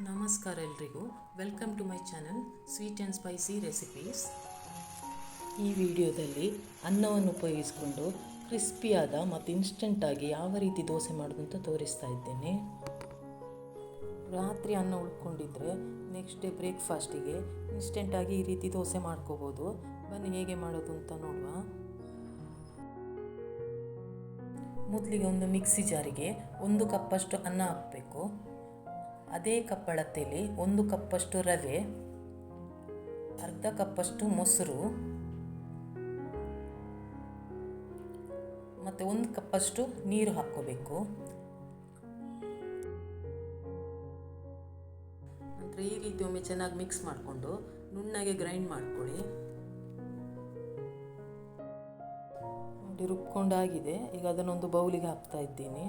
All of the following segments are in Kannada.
ನಮಸ್ಕಾರ ಎಲ್ರಿಗೂ, welcome to my channel sweet and spicy recipes. ಈ ವಿಡಿಯೋದಲ್ಲಿ ಅನ್ನವನ್ನು ಉಪಯೋಗಿಸಿಕೊಂಡು ಕ್ರಿಸ್ಪಿಯಾದ ಮತ್ತು ಇನ್ಸ್ಟೆಂಟಾಗಿ ಯಾವ ರೀತಿ ದೋಸೆ ಮಾಡೋದು ಅಂತ ತೋರಿಸ್ತಾ ಇದ್ದೇನೆ. ರಾತ್ರಿ ಅನ್ನ ಉಳ್ಕೊಂಡಿದ್ರೆ ನೆಕ್ಸ್ಟ್ ಡೇ ಬ್ರೇಕ್ಫಾಸ್ಟಿಗೆ ಇನ್ಸ್ಟೆಂಟಾಗಿ ಈ ರೀತಿ ದೋಸೆ ಮಾಡ್ಕೋಬೋದು. ಬನ್ನಿ ಹೇಗೆ ಮಾಡೋದು ಅಂತ ನೋಡುವ. ಮೊದಲಿಗೆ ಒಂದು ಮಿಕ್ಸಿ ಜಾರಿಗೆ 1 ಕಪ್ಪಷ್ಟು ಅನ್ನ ಹಾಕಬೇಕು. ಅದೇ ಕಪ್ ಅಳತೆಯಲ್ಲಿ 1 ಕಪ್ಪಷ್ಟು ರವೆ, ಅರ್ಧ ಕಪ್ಪಷ್ಟು ಮೊಸರು ಮತ್ತು 1 ಕಪ್ಪಷ್ಟು ನೀರು ಹಾಕ್ಕೋಬೇಕು. ನಂತರ ಈ ರೀತಿ ಒಮ್ಮೆ ಚೆನ್ನಾಗಿ ಮಿಕ್ಸ್ ಮಾಡಿಕೊಂಡು ನುಣ್ಣಗೆ ಗ್ರೈಂಡ್ ಮಾಡ್ಕೊಳ್ಳಿ. ನೋಡಿ, ರುಬ್ಕೊಂಡಾಗಿದೆ. ಈಗ ಅದನ್ನೊಂದು ಬೌಲಿಗೆ ಹಾಕ್ತಾ ಇದ್ದೀನಿ.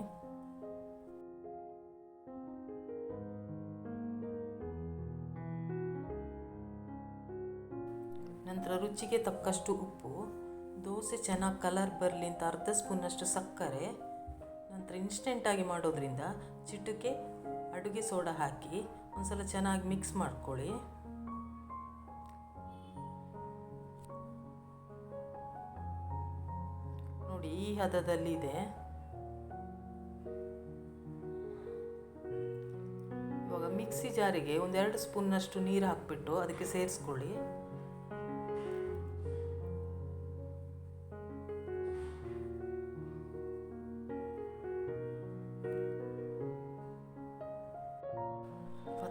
ನಂತರ ರುಚಿಗೆ ತಕ್ಕಷ್ಟು ಉಪ್ಪು, ದೋಸೆ ಚೆನ್ನಾಗಿ ಕಲರ್ ಬರಲಿ ಅಂತ ಅರ್ಧ ಸ್ಪೂನಷ್ಟು ಸಕ್ಕರೆ, ನಂತರ ಇನ್ಸ್ಟೆಂಟಾಗಿ ಮಾಡೋದ್ರಿಂದ ಚಿಟಿಕೆ ಅಡುಗೆ ಸೋಡಾ ಹಾಕಿ ಒಂದ್ಸಲ ಚೆನ್ನಾಗಿ ಮಿಕ್ಸ್ ಮಾಡ್ಕೊಳ್ಳಿ. ನೋಡಿ, ಈ ಹದದಲ್ಲಿದೆ. ಇವಾಗ ಮಿಕ್ಸಿ ಜಾರಿಗೆ 1-2 ಸ್ಪೂನ್ನಷ್ಟು ನೀರು ಹಾಕಿಬಿಟ್ಟು ಅದಕ್ಕೆ ಸೇರಿಸ್ಕೊಳ್ಳಿ.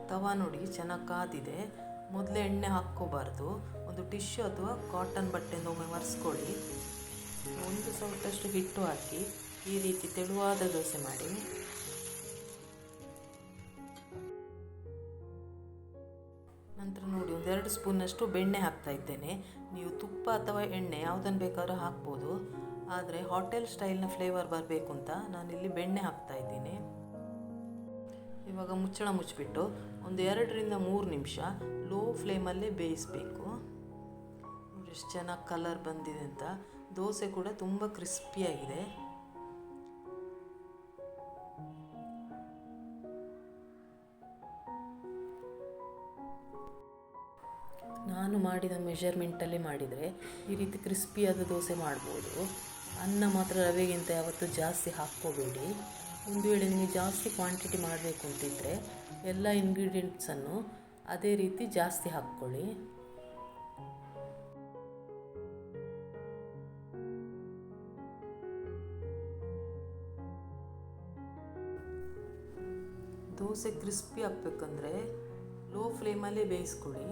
ತವಾ ನೋಡಿ ಚೆನ್ನಾಗಿ ಕಾದಿದೆ. ಮೊದಲೇ ಎಣ್ಣೆ ಹಾಕ್ಕೋಬಾರ್ದು. ಒಂದು ಟಿಶ್ಯೂ ಅಥವಾ ಕಾಟನ್ ಬಟ್ಟೆಯಿಂದ ಒಮ್ಮೆ ಒರೆಸ್ಕೊಳ್ಳಿ. 1 ಸೌಟಷ್ಟು ಹಿಟ್ಟು ಹಾಕಿ ಈ ರೀತಿ ತೆಳುವಾದ ದೋಸೆ ಮಾಡಿ. ನಂತರ ನೋಡಿ, 1-2 ಸ್ಪೂನಷ್ಟು ಬೆಣ್ಣೆ ಹಾಕ್ತಾ ಇದ್ದೇನೆ. ನೀವು ತುಪ್ಪ ಅಥವಾ ಎಣ್ಣೆ ಯಾವುದನ್ನು ಬೇಕಾದ್ರೂ ಹಾಕ್ಬೋದು. ಆದರೆ ಹೋಟೆಲ್ ಸ್ಟೈಲ್ನ ಫ್ಲೇವರ್ ಬರಬೇಕು ಅಂತ ನಾನಿಲ್ಲಿ ಬೆಣ್ಣೆ ಹಾಕ್ತಾ ಇದ್ದೀನಿ. ಇವಾಗ ಮುಚ್ಚಳ ಮುಚ್ಚಿಬಿಟ್ಟು 2-3 ನಿಮಿಷ ಲೋ ಫ್ಲೇಮಲ್ಲೇ ಬೇಯಿಸಬೇಕು. ನೋಡಿ ಎಷ್ಟು ಚೆನ್ನಾಗಿ ಕಲರ್ ಬಂದಿದೆ ಅಂತ. ದೋಸೆ ಕೂಡ ತುಂಬ ಕ್ರಿಸ್ಪಿಯಾಗಿದೆ. ನಾನು ಮಾಡಿದ ಮೆಷರ್ಮೆಂಟಲ್ಲೇ ಮಾಡಿದರೆ ಈ ರೀತಿ ಕ್ರಿಸ್ಪಿಯಾದ ದೋಸೆ ಮಾಡ್ಬೋದು. ಅನ್ನ ಮಾತ್ರ ರವೆಗಿಂತ ಯಾವತ್ತೂ ಜಾಸ್ತಿ ಹಾಕ್ಕೋಬೇಡಿ. ಒಂದು ವೇಳೆ ನಿಮಗೆ ಜಾಸ್ತಿ ಕ್ವಾಂಟಿಟಿ ಮಾಡಬೇಕು ಅಂತಿದ್ದರೆ ಎಲ್ಲ ಇಂಗ್ರೀಡಿಯೆಂಟ್ಸನ್ನು ಅದೇ ರೀತಿ ಜಾಸ್ತಿ ಹಾಕ್ಕೊಳ್ಳಿ. ದೋಸೆ ಕ್ರಿಸ್ಪಿ ಆಗಬೇಕಂದ್ರೆ ಲೋ ಫ್ಲೇಮಲ್ಲೇ ಬೇಯಿಸ್ಕೊಳ್ಳಿ.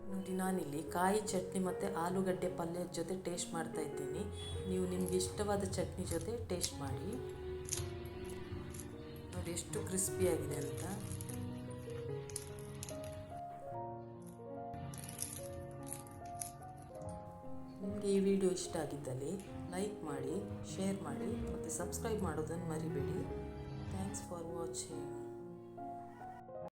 ನೋಡಿ, ನಾನಿಲ್ಲಿ ಕಾಯಿ ಚಟ್ನಿ ಮತ್ತು ಆಲೂಗಡ್ಡೆ ಪಲ್ಯದ ಜೊತೆ ಟೇಸ್ಟ್ ಮಾಡ್ತಾ ಇದ್ದೀನಿ. ನೀವು ನಿಮಗೆ ಇಷ್ಟವಾದ ಚಟ್ನಿ ಜೊತೆ ಟೇಸ್ಟ್ ಮಾಡಿ. ನೋಡಿ ಎಷ್ಟು ಕ್ರಿಸ್ಪಿಯಾಗಿದೆ ಅಂತ. ನಿಮಗೆ ಈ ವಿಡಿಯೋ ಇಷ್ಟ ಆಗಿದ್ದಲ್ಲಿ ಲೈಕ್ ಮಾಡಿ, ಶೇರ್ ಮಾಡಿ ಮತ್ತು ಸಬ್ಸ್ಕ್ರೈಬ್ ಮಾಡೋದನ್ನು ಮರಿಬೇಡಿ. Thanks for watching.